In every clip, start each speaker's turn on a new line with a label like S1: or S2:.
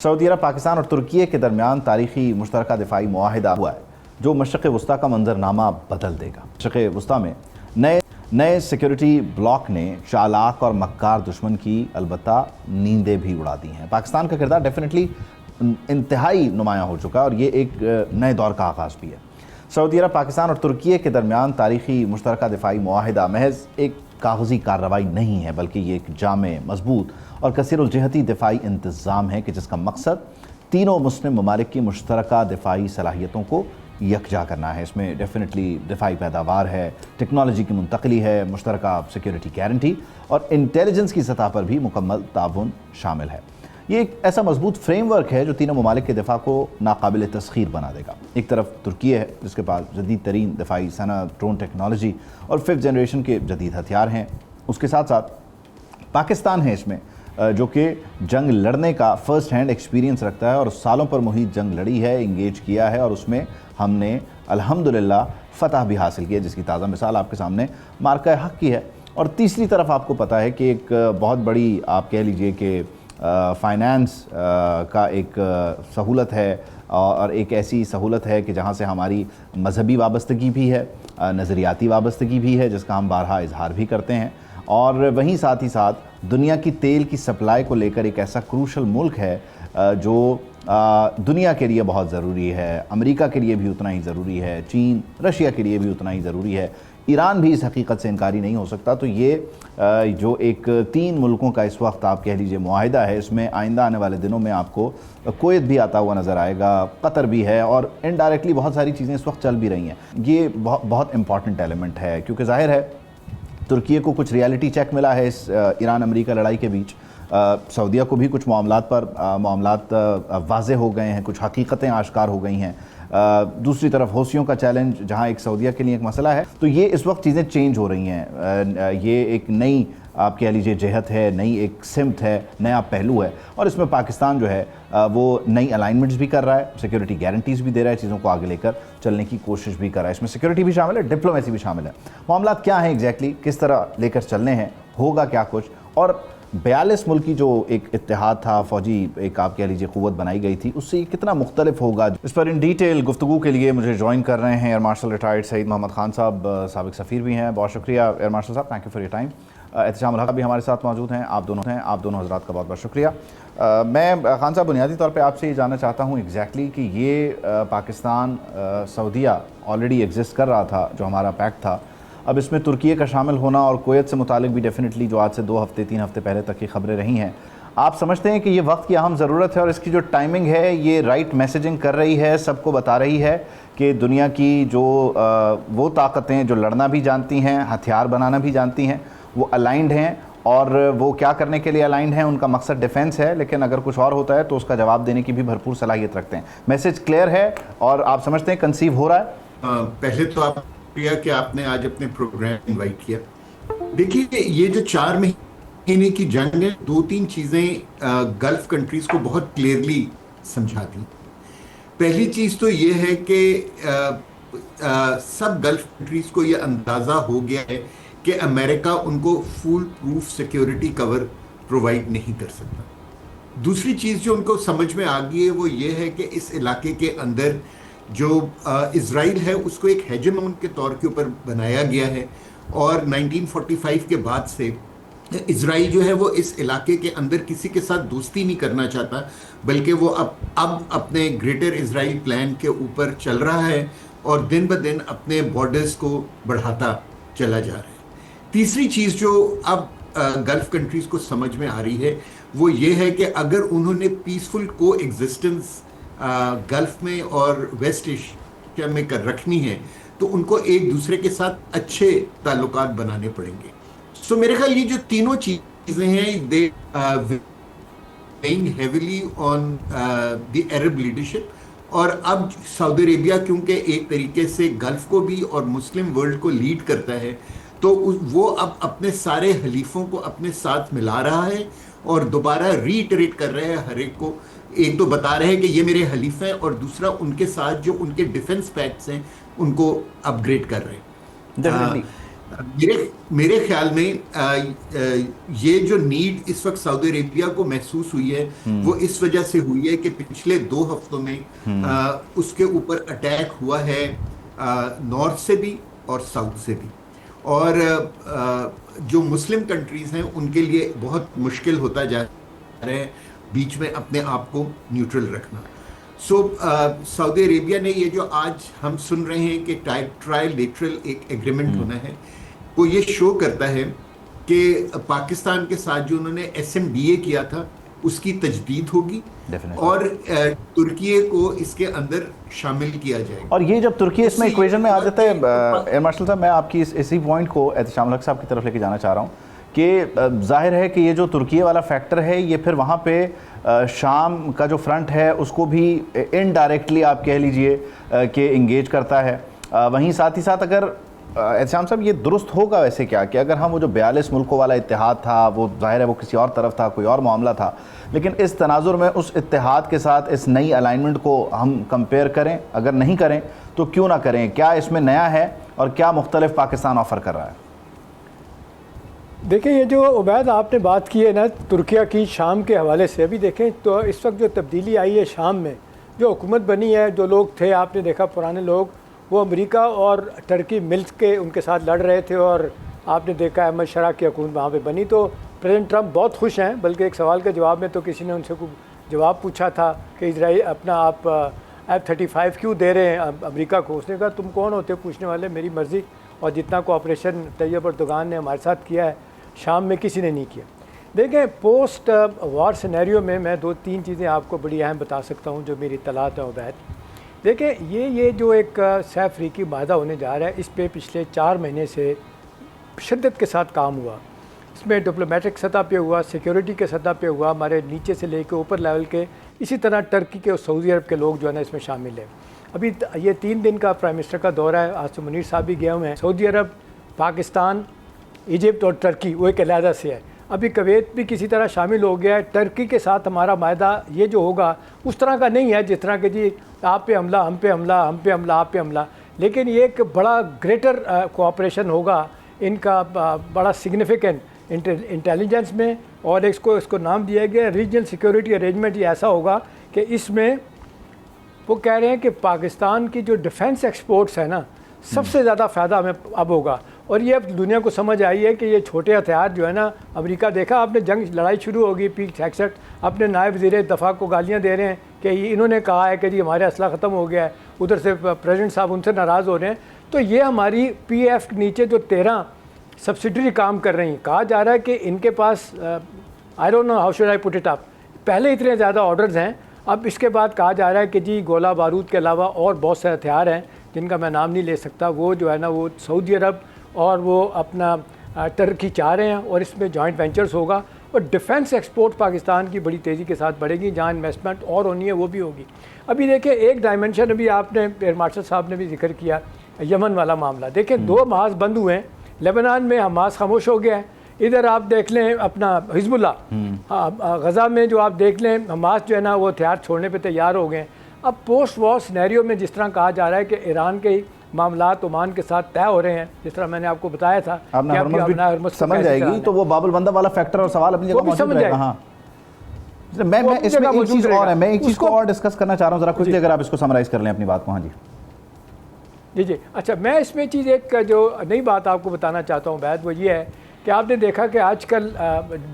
S1: Saudi अरब, पाकिस्तान और तुर्की के दरमियान तारीखी मुश्तरका दिफाई मुआहिदा हुआ है जो मशरक़ वस्ता का मंजरनामा बदल देगा। मशरक़ वस्ता में नए सिक्योरिटी ब्लॉक ने चालाक और मक्कार दुश्मन की अलबत्ता नींदें भी उड़ा दी हैं। पाकिस्तान का किरदार डेफिनेटली इंतहाई नुमायाँ हो चुका है और ये एक नए दौर का आगाज़ भी है। सऊदी अरब, पाकिस्तान और तुर्की के दरमियान तारीखी मुश्तरका दिफाई मुआहिदा महज एक कागज़ी कार्रवाई नहीं है, बल्कि ये एक जामे, मजबूत और कसीरुल-जिहती दिफाई इंतज़ाम है कि जिसका मकसद तीनों मुस्लिम ममालिक की मुश्तरका दिफाई सलाहियतों को यकजा करना है। इसमें डेफिनेटली दिफाई पैदावार है, टेक्नोलॉजी की मुंतकली है, मुश्तरका सिक्योरिटी गारंटी और इंटेलिजेंस की सतह पर भी मुकम्मल ताउन शामिल है। ये एक ऐसा मजबूत फ्रेमवर्क है जो तीनों ममालिक के दिफा को नाकाबिल तस्खीर बना देगा। एक तरफ तुर्की है जिसके पास जदीद तरीन दिफाई सनअत, ड्रोन टेक्नोलॉजी और 5th जनरेशन के जदीद हथियार हैं। उसके साथ साथ पाकिस्तान है इसमें जो कि जंग लड़ने का फ़र्स्ट हैंड एक्सपीरियंस रखता है और सालों पर मुहित जंग लड़ी है, इंगेज किया है और उसमें हमने अल्हम्दुलिल्लाह फ़तह भी हासिल की है, जिसकी ताज़ा मिसाल आपके सामने मार्का हक़ की है। और तीसरी तरफ आपको पता है कि एक बहुत बड़ी, आप कह लीजिए कि फ़ाइनेंस का एक सहूलत है और एक ऐसी सहूलत है कि जहाँ से हमारी मजहबी वाबस्तगी भी है, नज़रियाती वाबस्तगी भी है, जिसका हम बारहा इजहार भी करते हैं। और वहीं साथ ही साथ दुनिया की तेल की सप्लाई को लेकर एक ऐसा क्रूशल मुल्क है जो दुनिया के लिए बहुत ज़रूरी है, अमेरिका के लिए भी उतना ही ज़रूरी है, चीन, रशिया के लिए भी उतना ही ज़रूरी है, ईरान भी इस हकीकत से इनकारी नहीं हो सकता। तो ये जो एक 3 मुल्कों का इस वक्त आप कह लीजिए मुआहिदा है, इसमें आइंदा आने वाले दिनों में आपको कुवैत भी आता हुआ नज़र आएगा, कतर भी है और इनडायरेक्टली बहुत सारी चीज़ें इस वक्त चल भी रही हैं। ये बहुत इंपॉर्टेंट एलिमेंट है क्योंकि जाहिर है तुर्की को कुछ रियलिटी चेक मिला है इस ईरान अमेरिका लड़ाई के बीच। सऊदीया को भी कुछ मामलात वाज़े हो गए हैं, कुछ हकीकतें आश्कार हो गई हैं। दूसरी तरफ हौसियों का चैलेंज जहां एक सऊदीया के लिए एक मसला है, तो ये इस वक्त चीज़ें चेंज हो रही हैं। ये एक नई, आप कह लीजिए, जहत है, नई एक सिमत है, नया पहलू है और इसमें पाकिस्तान जो है वो नई अलाइनमेंट्स भी कर रहा है, सिक्योरिटी गारंटीज़ भी दे रहा है, चीज़ों को आगे लेकर चलने की कोशिश भी कर रहा है। इसमें सिक्योरिटी भी शामिल है, डिप्लोमेसी भी शामिल है। मामला क्या है एग्जैक्टली, किस तरह लेकर चलने हैं, होगा क्या कुछ, और 42 मुल्क की जो एक इत्तेहाद था, फ़ौजी एक आप कह लीजिए क़ुव्वत बनाई गई थी, उससे कितना मुख्तलिफ होगा, इस पर इन डिटेल गुफ्तगू के लिए मुझे ज्वाइन कर रहे हैं air marshal retired Saeed Mohammad Khan साहब, साबिक़ सफ़ीर भी हैं। बहुत शुक्रिया एयर मार्शल साहब, thank you for your time. Ehtisham ul Haq भी हमारे साथ मौजूद हैं। आप दोनों हज़रात का बहुत बहुत शुक्रिया। मैं खान साहब बुनियादी तौर पे आपसे ये जानना चाहता हूँ एग्जैक्टली कि ये पाकिस्तान सऊदीया ऑलरेडी एग्जिस्ट कर रहा था, जो हमारा पैक्ट था, अब इसमें तुर्की का शामिल होना और कुवैत से मुतालिक भी डेफिनेटली जो आज से 2 हफ्ते 3 हफ्ते पहले तक की खबरें रही हैं, आप समझते हैं कि ये वक्त की अहम ज़रूरत है और इसकी जो टाइमिंग है ये राइट मैसेजिंग कर रही है, सबको बता रही है कि दुनिया की जो वो ताकतें जो लड़ना भी जानती हैं, हथियार बनाना भी जानती हैं, वो अलाइंड हैं और वो क्या करने के लिए अलाइंड हैं, उनका मकसद डिफेंस है, लेकिन अगर कुछ और होता है तो उसका जवाब देने की भी भरपूर सलाहियत रखते हैं। मैसेज क्लियर है और आप समझते हैं कंसीव हो रहा है?
S2: पहले तो आप कि आपने आज अपने प्रोग्राम इनवाइट किया। देखिए, ये जो 4 महीने की जंग है, 2-3 चीजें गल्फ कंट्रीज को बहुत क्लियरली समझा दी। पहली चीज तो ये है कि सब गल्फ कंट्रीज को ये अंदाजा हो गया है कि अमेरिका उनको full proof security cover provide नहीं कर सकता। दूसरी चीज जो उनको समझ में आ गई है वो ये है कि इस इलाके के अंदर जो इज़राइल है उसको एक हेजेमोन के तौर के ऊपर बनाया गया है और 1945 के बाद से इज़राइल जो है वो इस इलाके के अंदर किसी के साथ दोस्ती नहीं करना चाहता, बल्कि वो अब अपने ग्रेटर इज़राइल प्लान के ऊपर चल रहा है और दिन ब दिन अपने बॉर्डर्स को बढ़ाता चला जा रहा है। तीसरी चीज़ जो अब गल्फ कंट्रीज को समझ में आ रही है वो ये है कि अगर उन्होंने पीसफुल को एग्जिस्टेंस गल्फ में और वेस्ट एशिया में कर रखनी है तो उनको एक दूसरे के साथ अच्छे ताल्लुकात बनाने पड़ेंगे। सो मेरे ख्याल ये जो तीनों चीजें हैं, they weighing heavily on the Arab leadership. और अब सऊदी अरेबिया क्योंकि एक तरीके से गल्फ को भी और मुस्लिम वर्ल्ड को लीड करता है, तो वो अब अपने सारे हलीफों को अपने साथ मिला रहा है और दोबारा रीइटरेट कर रहे हैं हर एक को। एक तो बता रहे हैं कि ये मेरे हलीफ हैं और दूसरा उनके साथ जो उनके डिफेंस पैक्ट्स हैं उनको अपग्रेड कर रहे हैं। मेरे मेरे ख्याल में ये जो नीड इस वक्त सऊदी अरेबिया को महसूस हुई है वो इस वजह से हुई है कि पिछले 2 हफ्तों में उसके ऊपर अटैक हुआ है नॉर्थ से भी और साउथ से भी। और जो मुस्लिम कंट्रीज हैं उनके लिए बहुत मुश्किल होता जा रहा है बीच में अपने आप को न्यूट्रल रखना। सऊदी अरेबिया ने ये जो आज हम सुन रहे हैं कि ट्राइलेटरल एक एग्रीमेंट होना है, वो ये शो करता है कि पाकिस्तान के साथ जो उन्होंने SMDA किया था उसकी तजदीद होगी और तुर्की को इसके अंदर शामिल किया जाएगा।
S1: और ये जब तुर्की इसमें इक्वेशन में आ जाता है, एयर मार्शल साहब मैं आपकी इसी पॉइंट को एहतशाम हक साहब की तरफ लेके जाना चाह रहा हूँ कि जाहिर है कि ये जो तुर्की वाला फैक्टर है ये फिर वहाँ पे शाम का जो फ्रंट है उसको भी इनडायरेक्टली आप कह लीजिए कि इंगेज करता है। वहीं साथ ही साथ अगर एहतशाम साहब ये दुरुस्त होगा वैसे क्या कि अगर हम वो जो 42 मुल्कों वाला इत्तेहाद था वो जाहिर है वो किसी और तरफ था, कोई और मामला था, लेकिन इस तनाजुर में उस इत्तेहाद के साथ इस नई अलाइनमेंट को हम कंपेयर करें, अगर नहीं करें तो क्यों ना करें, क्या इसमें नया है और क्या मुख्तलिफ पाकिस्तान ऑफ़र कर रहा है?
S3: देखिए ये जो उबैद आपने बात की है ना तुर्किया की शाम के हवाले से, अभी देखें तो इस वक्त जो तब्दीली आई है शाम में, जो हुकूमत बनी है, जो लोग थे आपने देखा पुराने लोग वो अमेरिका और टर्की मिल के उनके साथ लड़ रहे थे और आपने देखा अहमद शरा की हुकूमत वहाँ पे बनी। तो प्रेसिडेंट ट्रंप बहुत खुश हैं, बल्कि एक सवाल के जवाब में तो किसी ने उनसे जवाब पूछा था कि इजराइल अपना आप F-35 क्यों दे रहे हैं अमेरिका को। उसने कहा तुम कौन होते हो पूछने वाले, मेरी मर्ज़ी, और जितना कोऑपरेशन तैयब अर्दोगान ने हमारे साथ किया है शाम में किसी ने नहीं किया। देखें पोस्ट वार सिनेरियो में मैं 2-3 चीज़ें आपको बड़ी अहम बता सकता हूँ जो मेरी तलात है उबैद। देखें ये जो एक सैफ अफ्रीकी माहदा होने जा रहा है, इस पे पिछले 4 महीने से शिद्दत के साथ काम हुआ। इसमें डिप्लोमेटिक सतह पे हुआ, सिक्योरिटी के सतह पे हुआ, हमारे नीचे से लेकर ऊपर लेवल के, इसी तरह टर्की के और सऊदी अरब के लोग जो है ना इसमें शामिल हैं। अभी ये 3 दिन का प्राइम मिनिस्टर का दौरा है, आज तो मुनीर साहब भी गए हुए हैं। सऊदी अरब, पाकिस्तान, इजिप्ट और टर्की वो एक अलहदा से है। अभी कुवैत भी किसी तरह शामिल हो गया है। टर्की के साथ हमारा मायदा ये जो होगा उस तरह का नहीं है जिस तरह के जी आप पे हमला, हम पे हमला, हम पे हमला, आप पे हमला, लेकिन ये एक बड़ा ग्रेटर कोऑपरेशन होगा इनका, बड़ा सिग्निफिकेंट इंटेलिजेंस में, और इसको नाम दिया गया रीजनल सिक्योरिटी अरेंजमेंट। ये ऐसा होगा कि इसमें वो कह रहे हैं कि पाकिस्तान की जो डिफेंस एक्सपोर्ट्स है ना सबसे ज़्यादा फ़ायदा हमें अब होगा। और ये अब दुनिया को समझ आई है कि ये छोटे हथियार जो है ना, अमेरिका देखा आपने जंग लड़ाई शुरू होगी P-61, अपने नायब वज़ीर दफ़ा को गालियाँ दे रहे हैं कि इन्होंने कहा है कि जी हमारे असला ख़त्म हो गया है, उधर से प्रेसिडेंट साहब उनसे नाराज़ हो रहे हैं। तो ये हमारी PF के नीचे जो 13 सब्सिडरी काम कर रही हैं, कहा जा रहा है कि इनके पास I don't know how should I put it up, पहले इतने ज़्यादा ऑर्डर्स हैं, अब इसके बाद कहा जा रहा है कि जी गोला बारूद के अलावा और बहुत से हथियार हैं जिनका मैं नाम नहीं ले सकता, वो जो है ना वो सऊदी अरब और वो अपना टर्की चाह रहे हैं, और इसमें जॉइंट वेंचर्स होगा और डिफेंस एक्सपोर्ट पाकिस्तान की बड़ी तेज़ी के साथ बढ़ेगी। जहाँ इन्वेस्टमेंट और होनी है वो भी होगी। अभी देखिए एक डायमेंशन अभी आपने एयर मार्शल साहब ने भी जिक्र किया, यमन वाला मामला। देखें 2 महाज बंद हुए हैं, लेबनान में हमास खामोश हो गया है, इधर आप देख लें अपना हिजबुल्ला, गज़ा में जो आप देख लें हमास जो है ना वो हथियार छोड़ने पर तैयार हो गए। अब पोस्ट वॉर सिनेरियो में जिस तरह कहा जा रहा है कि ईरान के मामलात ओमान के साथ तय हो रहे हैं, जिस तरह मैंने आपको बताया था
S1: हरमुज़ समझ जाएगी, तो वो बाबुल बंदा वाला फैक्टर और सवाल अपनी जगह मौजूद रहेगा। हाँ मैं इसमें एक चीज़ और है, मैं एक चीज़ को और डिस्कस करना चाह रहा हूँ, ज़रा क्विकली अगर आप इसको समराइज़ कर लें अपनी बात को। हाँ जी
S3: जी। अच्छा, मैं इसमें चीज़ एक जो नई बात आपको बताना चाहता हूँ बैद, वो ये है कि आपने देखा कि आजकल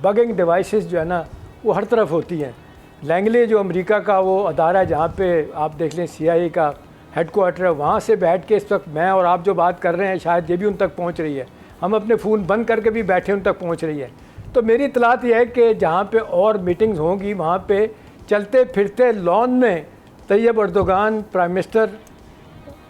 S3: बगिंग डिवाइसेस जो है ना वो हर तरफ होती हैं। लैंगले जो अमेरिका का वो अदारा है जहाँ पे आप देख लें CIA का हेडक्वार्टर है, वहाँ से बैठ के इस वक्त मैं और आप जो बात कर रहे हैं शायद ये भी उन तक पहुँच रही है, हम अपने फ़ोन बंद करके भी बैठे उन तक पहुँच रही है। तो मेरी इतलात ये है कि जहाँ पे और मीटिंग्स होंगी वहाँ पे चलते फिरते लॉन में Tayyip Erdogan, prime minister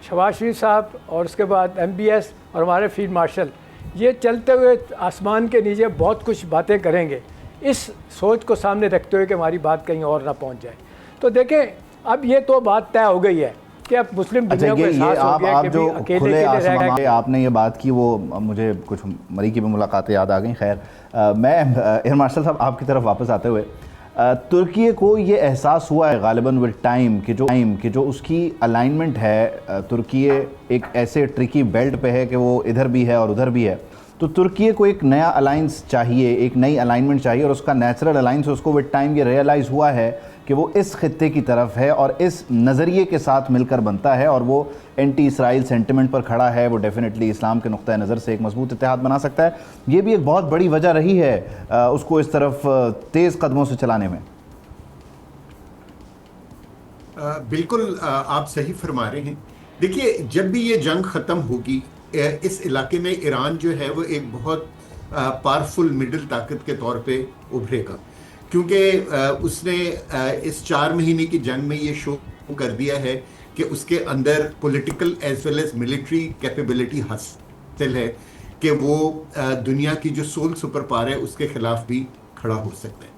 S3: Shehbaz Sharif साहब और उसके बाद MBS और हमारे फील्ड मार्शल ये चलते हुए आसमान के नीचे बहुत कुछ बातें करेंगे, इस सोच को सामने रखते हुए कि हमारी बात कहीं और ना पहुँच जाए। तो देखें अब ये तो बात तय हो गई है कि अब मुस्लिम दुनिया को एहसास हो गया कि जो अकेले रह
S1: आपने ये बात की वो मुझे कुछ मरी की भी मुलाकातें याद आ गई। खैर मैं एयर मार्शल साहब आपकी तरफ वापस आते हुए तुर्की को ये एहसास हुआ है गालिबन विद टाइम कि जो उसकी अलाइनमेंट है, तुर्की एक ऐसे ट्रिकी बेल्ट पे है कि वो इधर भी है और उधर भी है। तो तुर्की को एक नया अलाइंस चाहिए, एक नई अलाइनमेंट चाहिए, और उसका नेचुरल अलाइंस उसको विद टाइम ये रियलाइज़ हुआ है कि वो इस खित्ते की तरफ है और इस नज़रिए के साथ मिलकर बनता है, और वो एंटी इसराइल सेंटिमेंट पर खड़ा है। वो डेफिनेटली इस्लाम के नुक्ता नज़र से एक मजबूत इत्तेहाद बना सकता है। ये भी एक बहुत बड़ी वजह रही है उसको इस तरफ तेज़ कदमों से चलाने में।
S2: बिल्कुल आप सही फरमा रहे हैं। देखिए, जब भी ये जंग ख़त्म होगी, इस इलाके में ईरान जो है वो एक बहुत पावरफुल मिडिल ताकत के तौर पे उभरेगा, क्योंकि उसने इस 4 महीने की जंग में ये शो कर दिया है कि उसके अंदर political as well as military capability हासिल है कि वो दुनिया की जो सोल सुपर पावर है उसके खिलाफ भी खड़ा हो सकता है।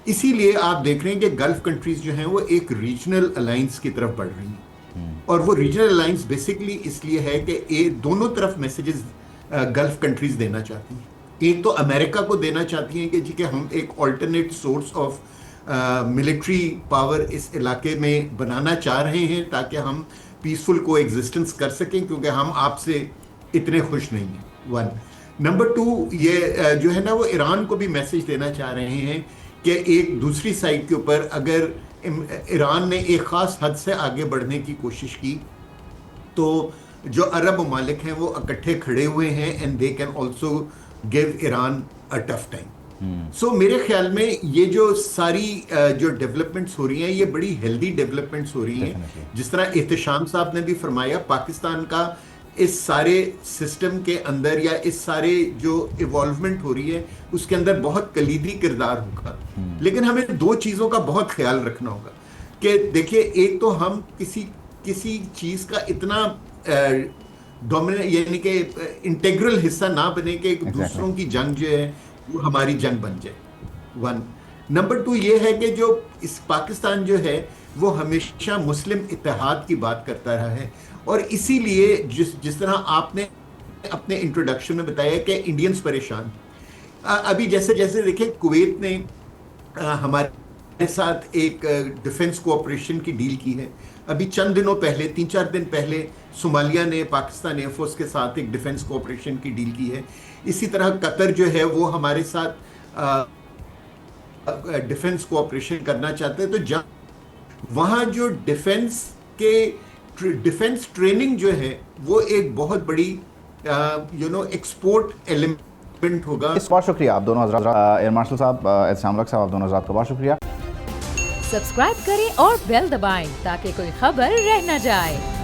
S2: इसीलिए आप देख रहे हैं कि गल्फ कंट्रीज जो हैं वो एक रीजनल अलायंस की तरफ बढ़ रही हैं, और वो रीजनल अलायंस बेसिकली इसलिए है कि दोनों तरफ मैसेजेस गल्फ कंट्रीज देना चाहती हैं। एक तो अमेरिका को देना चाहती हैं कि जी कि हम एक alternate source of military power इस इलाके में बनाना चाह रहे हैं ताकि हम पीसफुल को एग्जिस्टेंस कर सकें, क्योंकि हम आपसे इतने खुश नहीं हैं। 1 नंबर 2 ये जो है ना वो ईरान को भी मैसेज देना चाह रहे हैं कि एक दूसरी साइड के ऊपर अगर ईरान ने एक ख़ास हद से आगे बढ़ने की कोशिश की तो जो अरब ममालिक हैं वो इकट्ठे खड़े हुए हैं and they can also give Iran a tough time. So मेरे ख्याल में ये जो सारी जो डेवलपमेंट्स हो रही हैं ये बड़ी हेल्दी डेवलपमेंट्स हो रही हैं। जिस तरह एहतशाम साहब ने भी फरमाया, पाकिस्तान का इस सारे सिस्टम के अंदर या इस सारे जो इवॉल्वमेंट हो रही है उसके अंदर बहुत कलीदी किरदार होगा। लेकिन हमें 2 चीज़ों का बहुत ख्याल रखना होगा कि देखिए, एक तो हम किसी चीज़ का इतना डोमिनेट यानी कि इंटेग्रल हिस्सा ना बने कि दूसरों की जंग जो है वो हमारी जंग बन जाए। 1 नंबर 2 ये है कि जो इस पाकिस्तान जो है वो हमेशा मुस्लिम इत्तेहाद की बात करता रहा है, और इसीलिए जिस तरह आपने अपने इंट्रोडक्शन में बताया कि इंडियंस परेशान। अभी जैसे जैसे देखिए, कुवैत ने हमारे साथ एक डिफेंस कोऑपरेशन की डील की है। अभी चंद दिनों पहले 3-4 दिन पहले सोमालिया ने पाकिस्तान एयरफोर्स के साथ एक डिफेंस कोऑपरेशन की डील की है। इसी तरह कतर जो है वो हमारे साथ डिफेंस कोऑपरेशन करना चाहते हैं। तो जब वहाँ जो डिफेंस ट्रेनिंग जो है वो एक बहुत बड़ी एक्सपोर्ट एलिमेंट होगा।
S1: बहुत शुक्रिया आप दोनों हज़रात, एयर मार्शल साहब, एहतशाम साहब, आप दोनों हज़रात का बहुत शुक्रिया।
S4: सब्सक्राइब करें और बेल दबाएं ताकि कोई खबर रह न जाए।